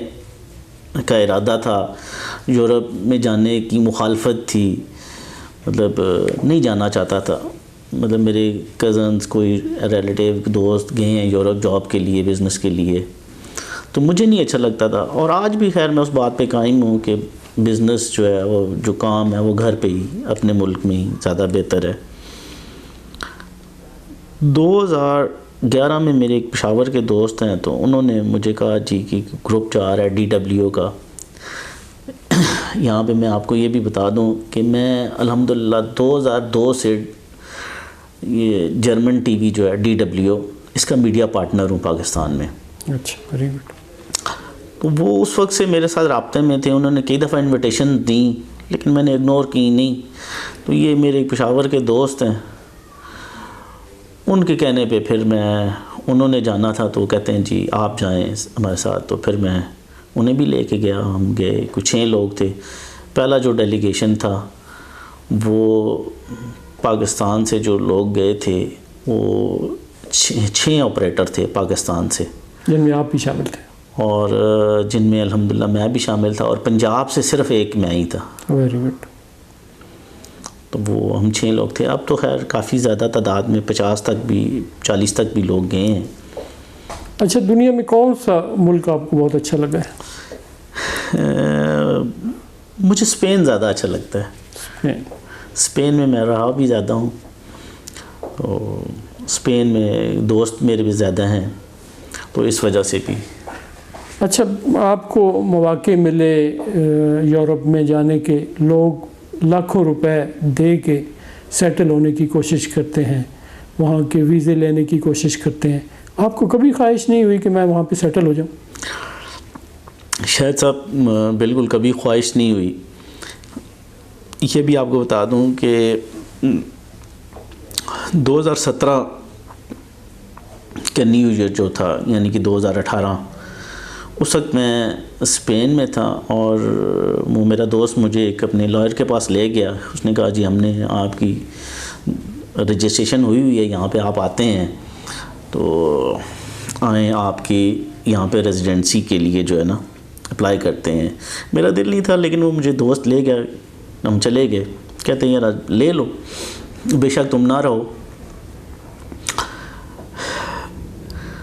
का इरादा था, यूरोप में जाने की मुखालफत थी, मतलब नहीं जाना चाहता था। मतलब मेरे कज़न्स कोई रिलेटिव दोस्त गए हैं यूरोप जॉब के लिए, बिज़नेस के लिए, तो मुझे नहीं अच्छा लगता था। और आज भी खैर मैं उस बात पे कायम हूँ कि बिज़नेस जो है वो जो काम है वो घर पे ही अपने मुल्क में ही ज़्यादा बेहतर है। 2011 में मेरे एक पेशावर के दोस्त हैं, तो उन्होंने मुझे कहा जी कि ग्रुप 4 है DWO का। यहाँ पे मैं आपको ये भी बता दूँ कि मैं अल्हम्दुलिल्लाह 2002 से ये जर्मन टीवी जो है DWO इसका मीडिया पार्टनर हूँ पाकिस्तान में। अच्छा, वेरी गुड। तो वो उस वक्त से मेरे साथ राब्ते में थे, उन्होंने कई दफ़ा इनविटेशन दी लेकिन मैंने इग्नोर की नहीं। तो ये मेरे पेशावर के दोस्त हैं, उनके कहने पे फिर उन्होंने जाना था तो कहते हैं जी आप जाएं हमारे साथ। तो फिर मैं उन्हें भी लेके गया, हम गए, कुछ 6 लोग थे। पहला जो डेलीगेशन था वो पाकिस्तान से जो लोग गए थे वो 6 ऑपरेटर थे पाकिस्तान से, जिनमें आप भी शामिल थे, और जिनमें अल्हम्दुलिल्लाह मैं भी शामिल था, और पंजाब से सिर्फ एक मैं ही था। Very good. तो वो हम 6 लोग थे। अब तो खैर काफ़ी ज़्यादा तादाद में 50 तक भी 40 तक भी लोग गए हैं। अच्छा, दुनिया में कौन सा मुल्क आपको बहुत अच्छा लगा है? मुझे स्पेन ज़्यादा अच्छा लगता है। स्पेन में मैं रहा भी ज़्यादा हूँ, तो स्पेन में दोस्त मेरे भी ज़्यादा हैं, तो इस वजह से भी। अच्छा, आपको मौके मिले यूरोप में जाने के, लोग लाखों रुपए दे के सेटल होने की कोशिश करते हैं, वहाँ के वीज़े लेने की कोशिश करते हैं, आपको कभी ख्वाहिश नहीं हुई कि मैं वहाँ पे सेटल हो जाऊँ? शायद साहब बिल्कुल कभी ख्वाहिश नहीं हुई। ये भी आपको बता दूं कि 2017 का न्यू ईयर जो था, यानी कि 2018, उस वक्त मैं स्पेन में था, और वो मेरा दोस्त मुझे एक अपने लॉयर के पास ले गया। उसने कहा जी हमने आपकी रजिस्ट्रेशन हुई है यहाँ पे, आप आते हैं तो आए आपकी यहाँ पे रेजिडेंसी के लिए जो है ना अप्लाई करते हैं। मेरा दिल नहीं था, लेकिन वो मुझे दोस्त ले गया, हम चले गए। कहते हैं यार ले लो, बेशक तुम ना रहो।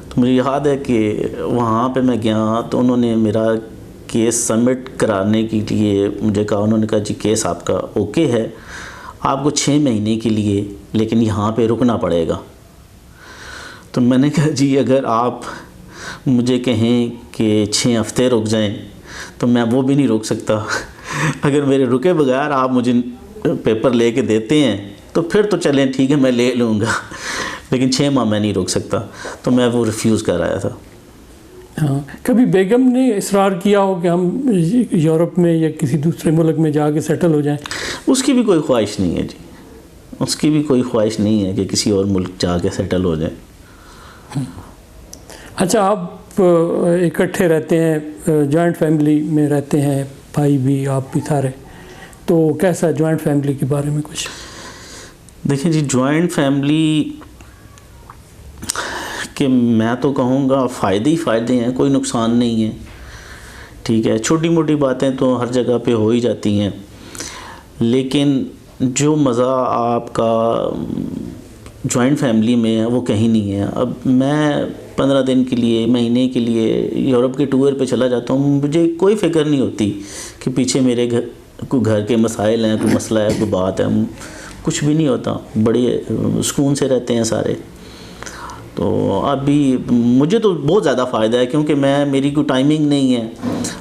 तो मुझे याद है कि वहाँ पे मैं गया तो उन्होंने मेरा केस सबमिट कराने के लिए मुझे कहा, उन्होंने कहा जी केस आपका ओके है, आपको 6 महीने के लिए लेकिन यहाँ पे रुकना पड़ेगा। तो मैंने कहा जी अगर आप मुझे कहें कि 6 हफ्ते रुक जाएं तो मैं वो भी नहीं रुक सकता। अगर मेरे रुके बगैर आप मुझे पेपर लेके देते हैं तो फिर तो चलें ठीक है मैं ले लूँगा, लेकिन 6 माह मैं नहीं रुक सकता। तो मैं वो रिफ्यूज़ कर आया था। हाँ, कभी बेगम ने इसरार किया हो कि हम यूरोप में या किसी दूसरे मुल्क में जाके सेटल हो जाएं? उसकी भी कोई ख्वाहिश नहीं है जी, उसकी भी कोई ख्वाहिश नहीं है कि किसी और मुल्क जाके सेटल हो जाए। अच्छा, आप इकट्ठे रहते हैं, जॉइंट फैमिली में रहते हैं, भाई भी आप भी सारे, तो कैसा जॉइंट फैमिली के बारे में कुछ? देखिए जी, जॉइंट फैमिली कि मैं तो कहूँगा फ़ायदे ही फ़ायदे हैं, कोई नुकसान नहीं है। ठीक है, छोटी मोटी बातें तो हर जगह पे हो ही जाती हैं, लेकिन जो मज़ा आपका जॉइंट फैमिली में है वो कहीं नहीं है। अब मैं 15 दिन के लिए, महीने के लिए यूरोप के टूर पे चला जाता हूँ, मुझे कोई फ़िक्र नहीं होती कि पीछे मेरे घर के मसाइल हैं, कोई मसला है, कोई बात है, कुछ भी नहीं होता। बड़े सुकून से रहते हैं सारे। तो अभी मुझे तो बहुत ज़्यादा फ़ायदा है, क्योंकि मेरी कोई टाइमिंग नहीं है।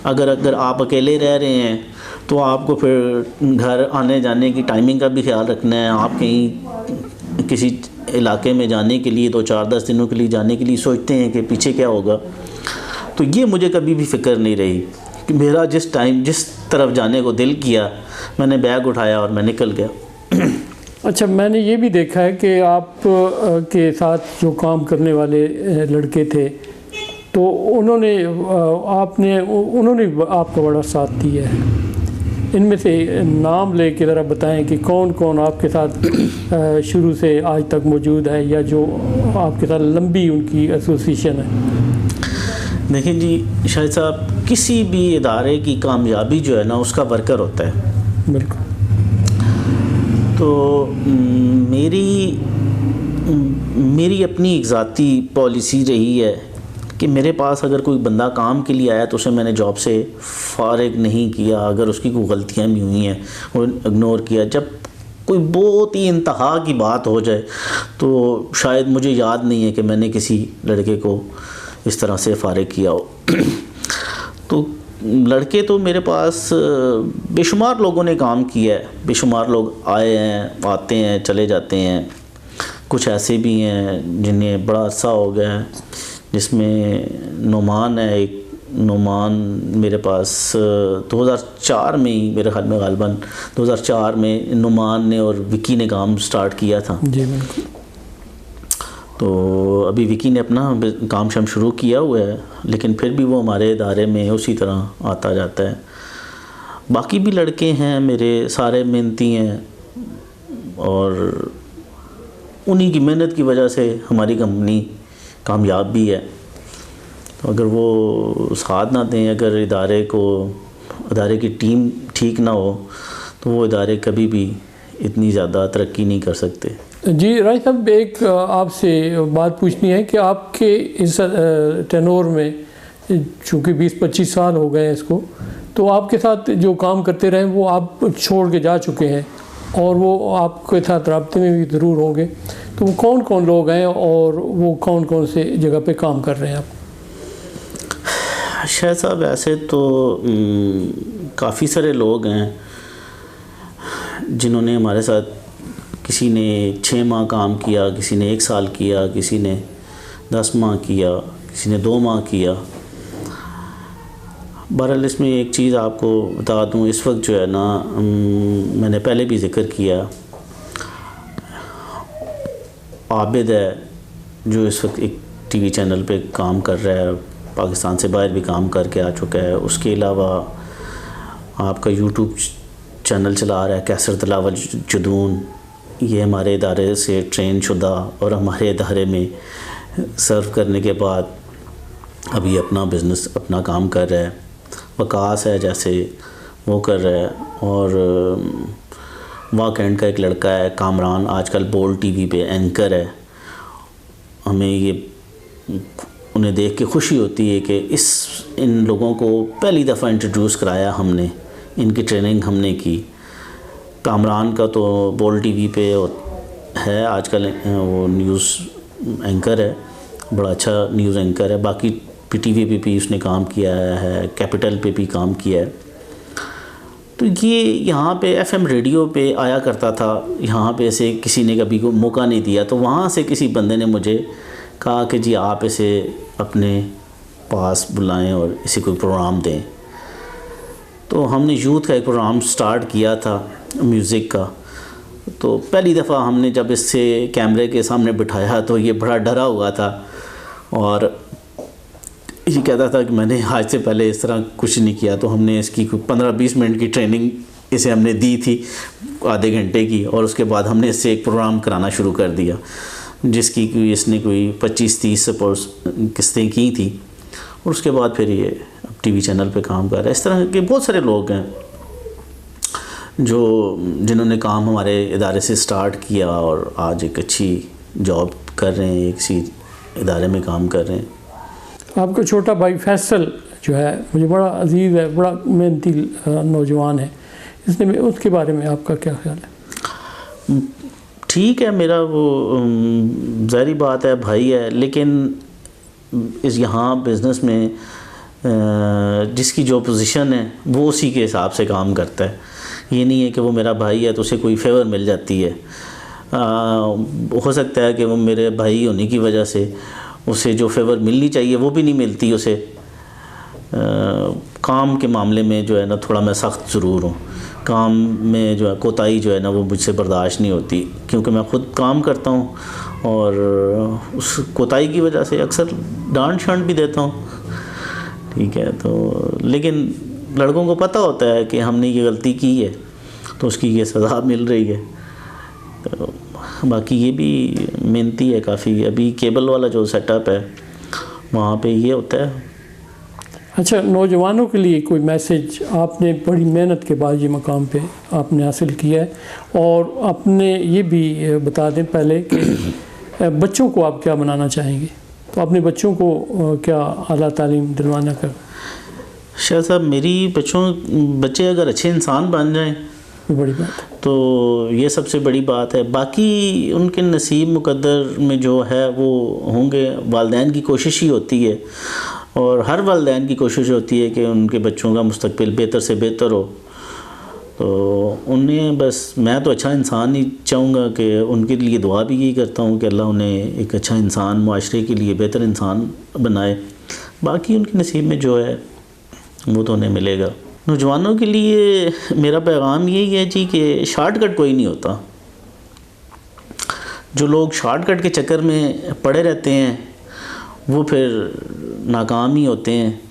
अगर आप अकेले रह रहे हैं तो आपको फिर घर आने जाने की टाइमिंग का भी ख्याल रखना है। आप कहीं किसी इलाके में जाने के लिए 2-4-10 दिनों के लिए जाने के लिए सोचते हैं कि पीछे क्या होगा, तो ये मुझे कभी भी फ़िक्र नहीं रही कि मेरा जिस तरफ जाने को दिल किया, मैंने बैग उठाया और मैं निकल गया। अच्छा, मैंने ये भी देखा है कि आप के साथ जो काम करने वाले लड़के थे, तो उन्होंने आपका बड़ा साथ दिया है। इनमें से नाम लेके ज़रा बताएं कि कौन कौन आपके साथ शुरू से आज तक मौजूद है, या जो आपके साथ लंबी उनकी एसोसिएशन है। देखिए जी शाहिद साहब, किसी भी इदारे की कामयाबी जो है ना, उसका वर्कर होता है। बिल्कुल। तो मेरी अपनी एक ज़ाती पॉलिसी रही है कि मेरे पास अगर कोई बंदा काम के लिए आया तो उसे मैंने जॉब से फ़ारिग नहीं किया। अगर उसकी कोई गलतियाँ भी हुई हैं वो इग्नोर किया। जब कोई बहुत ही इंतहा की बात हो जाए तो शायद मुझे याद नहीं है कि मैंने किसी लड़के को इस तरह से फ़ारिग किया हो। तो लड़के तो मेरे पास बेशुमार लोगों ने काम किया है, बेशुमार लोग आए हैं, आते हैं, चले जाते हैं। कुछ ऐसे भी हैं जिन्हें बड़ा अरसा हो गया है, जिसमें नुमान है एक। नुमान मेरे पास 2004 में ही, मेरे ख्याल में गालिबन 2004 में नुमान ने और विकी ने काम स्टार्ट किया था। जी बिल्कुल। तो अभी विकी ने अपना काम शाम शुरू किया हुआ है, लेकिन फिर भी वो हमारे इदारे में उसी तरह आता जाता है। बाकी भी लड़के हैं मेरे, सारे मेहनती हैं और उन्हीं की मेहनत की वजह से हमारी कंपनी कामयाब भी है। तो अगर वो साथ ना दें, अगर इदारे की टीम ठीक ना हो, तो वो इदारे कभी भी इतनी ज़्यादा तरक्की नहीं कर सकते। जी राय साहब, एक आपसे बात पूछनी है कि आपके इस टेनोर में, चूँकि 20-25 साल हो गए हैं इसको, तो आपके साथ जो काम करते रहे वो आप छोड़ के जा चुके हैं और वो आपके साथ राब्ते में भी ज़रूर होंगे। तो वो कौन कौन लोग हैं और वो कौन कौन से जगह पे काम कर रहे हैं आप? शायद साहब, ऐसे तो काफ़ी सारे लोग हैं जिन्होंने हमारे साथ, किसी ने 6 माह काम किया, किसी ने 1 साल किया, किसी ने 10 माह किया, किसी ने 2 माह किया। बहरहाल इसमें एक चीज़ आपको बता दूं, इस वक्त जो है ना, मैंने पहले भी ज़िक्र किया, आबिद है जो इस वक्त एक टीवी चैनल पे काम कर रहा है, पाकिस्तान से बाहर भी काम करके आ चुका है। उसके अलावा आपका यूट्यूब चैनल चला रहा है कैसर तिलावत जुदून, ये हमारे इदारे से ट्रेन शुदा और हमारे इदारे में सर्व करने के बाद अभी अपना बिज़नेस, अपना काम कर रहा है। वकास है जैसे, वो कर रहा है। और वाकैंड का एक लड़का है कामरान, आजकल बोल्ड टीवी पे एंकर है। हमें ये उन्हें देख के खुशी होती है कि इन लोगों को पहली दफ़ा इंट्रोड्यूस कराया हमने, इनकी ट्रेनिंग हमने की। कामरान का तो बोल्ड टीवी पे है आजकल, वो न्यूज़ एंकर है, बड़ा अच्छा न्यूज़ एंकर है। बाकी पीटीवी पे भी उसने काम किया है, कैपिटल पे भी काम किया है। तो ये यहाँ पे एफएम रेडियो पे आया करता था, यहाँ पे ऐसे किसी ने कभी को मौका नहीं दिया। तो वहाँ से किसी बंदे ने मुझे कहा कि जी आप इसे अपने पास बुलाएं और इसे कोई प्रोग्राम दें। तो हमने यूथ का एक प्रोग्राम स्टार्ट किया था म्यूज़िक का। तो पहली दफ़ा हमने जब इससे कैमरे के सामने बिठाया तो ये बड़ा डरा हुआ था और ये कहता था कि मैंने आज से पहले इस तरह कुछ नहीं किया। तो हमने इसकी 15-20 मिनट की ट्रेनिंग इसे हमने दी थी, आधे घंटे की, और उसके बाद हमने इससे एक प्रोग्राम कराना शुरू कर दिया। जिसकी कोई इसने कोई 25-30 सपोज किस्तें की थी, और उसके बाद फिर ये अब टीवी चैनल पे काम कर रहा है। इस तरह के बहुत सारे लोग हैं जिन्होंने काम हमारे इदारे से स्टार्ट किया और आज एक अच्छी जॉब कर रहे हैं, एक सी इदारे में काम कर रहे हैं। आपका छोटा भाई फैसल जो है मुझे बड़ा अजीज़ है, बड़ा मेहनती नौजवान है, इसलिए उसके बारे में आपका क्या ख्याल है? ठीक है, मेरा वो ज़ाहिर बात है भाई है, लेकिन इस यहाँ बिज़नेस में जिसकी जो पोजीशन है वो उसी के हिसाब से काम करता है। ये नहीं है कि वो मेरा भाई है तो उसे कोई फेवर मिल जाती है। हो सकता है कि वो मेरे भाई होने की वजह से उसे जो फेवर मिलनी चाहिए वो भी नहीं मिलती उसे। काम के मामले में जो है ना थोड़ा मैं सख्त ज़रूर हूँ। काम में जो है कोताही जो है ना वो मुझसे बर्दाश्त नहीं होती, क्योंकि मैं ख़ुद काम करता हूँ और उस कोताही की वजह से अक्सर डांट शांट भी देता हूँ। ठीक है, तो लेकिन लड़कों को पता होता है कि हमने ये गलती की है तो उसकी ये सज़ा मिल रही है। तो बाकी ये भी मेहनती है काफ़ी। अभी केबल वाला जो सेटअप है वहाँ पे ये होता है। अच्छा, नौजवानों के लिए कोई मैसेज? आपने बड़ी मेहनत के बाद ये मकाम पे आपने हासिल किया है, और आपने ये भी बता दें पहले कि बच्चों को आप क्या बनाना चाहेंगे, तो अपने बच्चों को क्या आला तालीम दिलवाना कर? शाह साहब, मेरी बच्चे अगर अच्छे इंसान बन जाएं बड़ी बात है, तो ये सबसे बड़ी बात है। बाकी उनके नसीब मुकद्दर में जो है वो होंगे। वालिदैन की कोशिश ही होती है, और हर वालिदैन की कोशिश होती है कि उनके बच्चों का मुस्तकबिल बेहतर से बेहतर हो। तो उन्हें बस मैं तो अच्छा इंसान ही चाहूँगा कि उनके लिए दुआ भी यही करता हूँ कि अल्लाह उन्हें एक अच्छा इंसान, माशरे के लिए बेहतर इंसान बनाए। बाकी उनके नसीब में जो है वो तो उन्हें मिलेगा। नौजवानों के लिए मेरा पैगाम यही है जी कि शॉर्टकट कोई नहीं होता। जो लोग शॉर्टकट के चक्कर में पड़े रहते हैं वो फिर नाकाम ही होते हैं।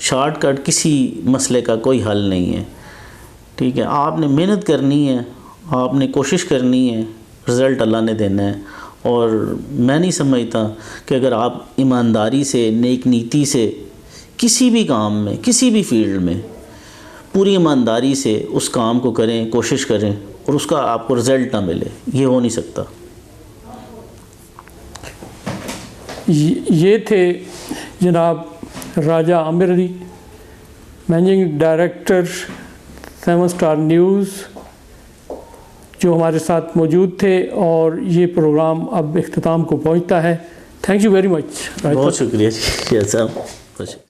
शॉर्टकट किसी मसले का कोई हल नहीं है। ठीक है, आपने मेहनत करनी है, आपने कोशिश करनी है, रिज़ल्ट अल्लाह ने देना है। और मैं नहीं समझता कि अगर आप ईमानदारी से, नेक नीति से किसी भी काम में, किसी भी फील्ड में पूरी ईमानदारी से उस काम को करें, कोशिश करें, और उसका आपको रिज़ल्ट ना मिले, ये हो नहीं सकता। ये थे जनाब Raja Aamir Ali, managing director 7 Star News, जो हमारे साथ मौजूद थे, और ये प्रोग्राम अब इख्तिताम को पहुंचता है। Thank you very much. बहुत शुक्रिया जी साहब।